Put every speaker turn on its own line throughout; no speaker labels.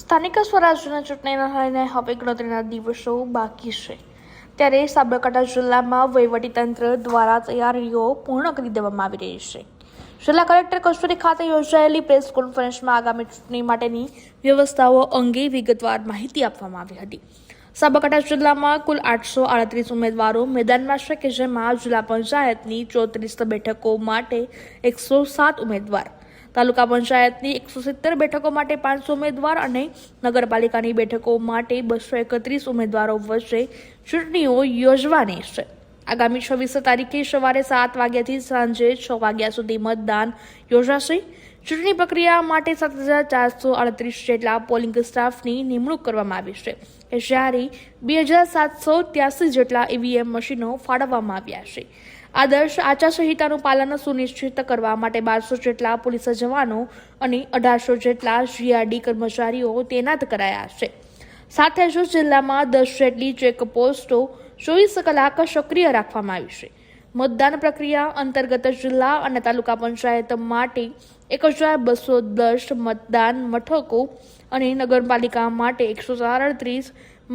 સ્થાનિક સ્વરાજ્યના ચૂંટણીના લઈને હવે ગણતરીના દિવસો બાકી છે ત્યારે સાબરકાંઠા જિલ્લામાં વહીવટીતંત્ર દ્વારા તૈયારીઓ પૂર્ણ કરી દેવામાં આવી રહી છે। જિલ્લા કલેક્ટર કચેરી ખાતે યોજાયેલી પ્રેસ કોન્ફરન્સમાં આગામી ચૂંટણી માટેની વ્યવસ્થાઓ અંગે વિગતવાર માહિતી આપવામાં આવી હતી। સાબરકાંઠા જિલ્લામાં કુલ 838 ઉમેદવારો મેદાનમાં છે કે જેમાં જિલ્લા પંચાયતની 34 બેઠકો માટે 107 ઉમેદવાર, તાલુકા પંચાયતની 170 બેઠકો માટે 500 ઉમેદવાર અને નગરપાલિકાની બેઠકો માટે 231 ઉમેદવારો વચ્ચે ચૂંટણીઓ યોજવાની છે। આગામી 26 તારીખે સવારે 7 વાગ્યાથી સાંજે 6 વાગ્યા સુધી મતદાન યોજાશે। ચૂંટણી પ્રક્રિયા માટે 7438 જેટલા પોલિંગ સ્ટાફની નિમણૂક કરવામાં આવી છે, જ્યારે 2783 જેટલા ઈવીએમ મશીનો ફાળવવામાં આવ્યા છે। આદર્શ આચારસંહિતાનું પાલન સુનિશ્ચિત કરવા માટે 1200 જેટલા પોલીસ જવાનો અને 1800 જેટલા જીઆરડી કર્મચારીઓ તૈનાત કરાયા છે। સાથે જ જિલ્લામાં 10 જેટલી ચેકપોસ્ટો 24 કલાક સક્રિય રાખવામાં આવી છે। મતદાન પ્રક્રિયા અંતર્ગત જિલ્લા અને તાલુકા પંચાયત માટે 1210 મતદાન મથકો અને નગરપાલિકા માટે 137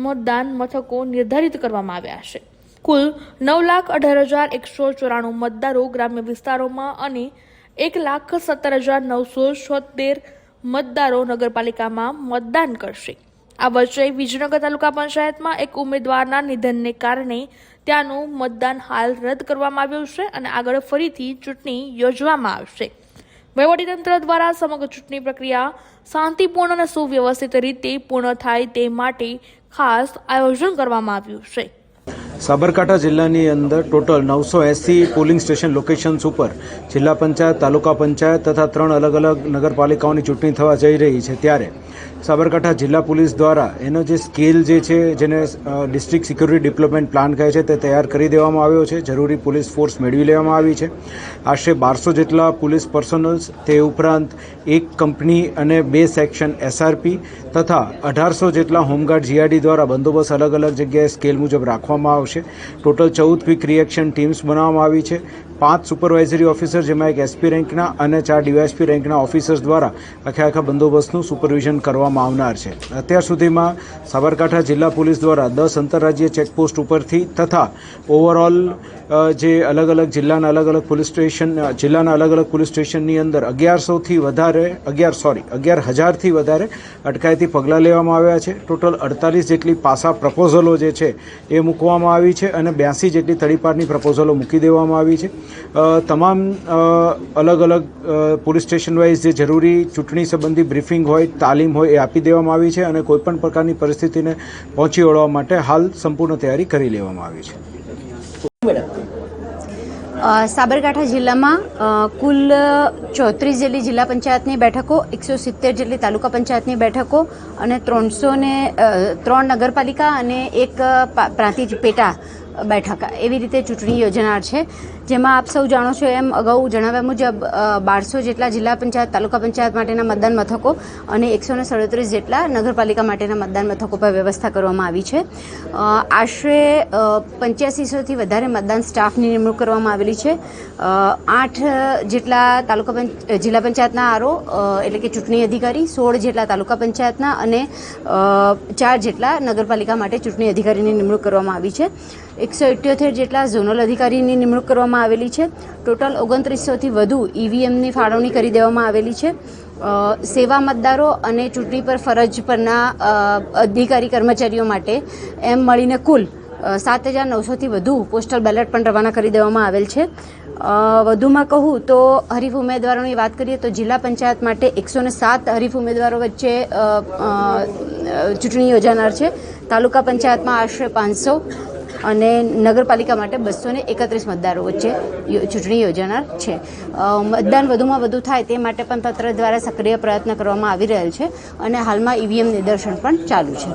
મતદાન મથકો નિર્ધારિત કરવામાં આવ્યા છે। કુલ 9,18,194 મતદારો ગ્રામ્ય વિસ્તારોમાં અને 1,17,976 મતદારો નગરપાલિકામાં મતદાન કરશે। આ વચ્ચે વિજયનગર તાલુકા પંચાયતમાં એક ઉમેદવારના નિધનને કારણે ત્યાંનું મતદાન હાલ રદ કરવામાં આવ્યું છે અને આગળ ફરીથી ચૂંટણી યોજવામાં આવશે। વહીવટીતંત્ર દ્વારા સમગ્ર ચૂંટણી પ્રક્રિયા શાંતિપૂર્ણ અને સુવ્યવસ્થિત રીતે પૂર્ણ થાય તે માટે ખાસ આયોજન કરવામાં આવ્યું છે।
સાબરકાંઠા જિલ્લાની અંદર ટોટલ 980 પોલિંગ સ્ટેશન લોકેશન્સ ઉપર જિલ્લા પંચાયત, તાલુકા પંચાયત તથા 3 અલગ અલગ નગરપાલિકાઓની ચૂંટણી થવા જઈ રહી છે, ત્યારે સાબરકાંઠા જિલ્લા પોલીસ દ્વારા એનો જે સ્કેલ જે છે, જેને ડિસ્ટ્રિક્ટ સિક્યુરિટી ડેવલપમેન્ટ પ્લાન કહે છે, તે તૈયાર કરી દેવામાં આવ્યો છે। જરૂરી પોલીસ ફોર્સ મેળવી લેવામાં આવી છે। આશરે 1200 જેટલા પોલીસ પર્સનલ્સ, તે ઉપરાંત એક કંપની અને 2 સેક્શન એસઆરપી તથા 1800 જેટલા હોમગાર્ડ જીઆરડી દ્વારા બંદોબસ્ત અલગ અલગ જગ્યાએ સ્કેલ મુજબ રાખવામાં આવશે। ટોટલ 14 ક્વિક રિએક્શન ટીમ્સ બનાવવામાં આવી છે। 5 સુપરવાઇઝરી ઓફિસર, જેમાં એક એસપી રેન્કના અને 4 ડીવાયએસપી રેન્કના ઓફિસર્સ દ્વારા આખા બંદોબસ્તનું સુપરવિઝન કરવામાં આવનાર છે। અત્યાર સુધીમાં સાબરકાંઠા જિલ્લા પોલીસ દ્વારા 10 આંતરરાજ્ય ચેકપોસ્ટ ઉપરથી તથા ઓવરઓલ જે અલગ અલગ જિલ્લાના અલગ અલગ પોલીસ સ્ટેશનની અંદર 1100થી વધારે અટકાયતી પગલાં લેવામાં આવ્યા છે। ટોટલ 48 જેટલી પાસા પ્રપોઝલો જે છે એ મૂકવામાં આવી છે અને 82 જેટલી તડીપારની પ્રપોઝલો મૂકી દેવામાં આવી છે। તમામ અલગ અલગ પોલીસ સ્ટેશન વાઇઝ જે જરૂરી ચૂંટણી સંબંધી બ્રીફિંગ હોય, તાલીમ હોય, એ આપી દેવામાં આવી છે અને કોઈપણ પ્રકારની પરિસ્થિતિને પહોંચી વળવા માટે હાલ સંપૂર્ણ તૈયારી કરી લેવામાં આવી છે।
સાબરકાંઠા જિલ્લામાં કુલ 34 જેટલી જિલ્લા પંચાયતની બેઠકો, 170 જેટલી તાલુકા પંચાયતની બેઠકો અને 303 નગરપાલિકા અને એક પ્રાંતિજ પેટા બેઠક એવી રીતે ચૂંટણી યોજનાર છે। જેમાં આપ સૌ જાણો છો એમ અગાઉ જણાવ્યા મુજબ 1200 જેટલા જિલ્લા પંચાયત, તાલુકા પંચાયત માટેના મતદાન મથકો અને 137 જેટલા નગરપાલિકા માટેના મતદાન મથકો પર વ્યવસ્થા કરવામાં આવી છે। આશરે 8500થી વધારે મતદાન સ્ટાફની નિમણૂક કરવામાં આવેલી છે। 8 જેટલા જિલ્લા પંચાયતના આરઓ એટલે કે ચૂંટણી અધિકારી, 16 જેટલા તાલુકા પંચાયતના અને 4 જેટલા નગરપાલિકા માટે ચૂંટણી અધિકારીની નિમણૂક કરવામાં આવી છે। 178 જેટલા ઝોનલ અધિકારીની નિમણૂક કરવામાં આવેલી છે। ટોટલ 2900થી વધુ ઈવીએમની ફાળવણી કરી દેવામાં આવેલી છે। સેવા મતદારો અને ચૂંટણી પર ફરજ પરના અધિકારી કર્મચારીઓ માટે એમ મળીને કુલ 7900થી વધુ પોસ્ટલ બેલેટ પણ રવાના કરી દેવામાં આવેલ છે। વધુમાં કહું તો હરીફ ઉમેદવારોની વાત કરીએ તો જિલ્લા પંચાયત માટે 107 હરીફ ઉમેદવારો વચ્ચે ચૂંટણી યોજાનાર છે। તાલુકા પંચાયતમાં આશરે 500 અને નગરપાલિકા માટે 231 મતદારો વચ્ચે ચૂંટણી યોજાનાર છે। મતદાન વધુમાં વધુ થાય તે માટે પણ તંત્ર દ્વારા સક્રિય પ્રયત્ન કરવામાં આવી રહેલ છે અને હાલમાં ઈવીએમ નિદર્શન પણ ચાલુ છે।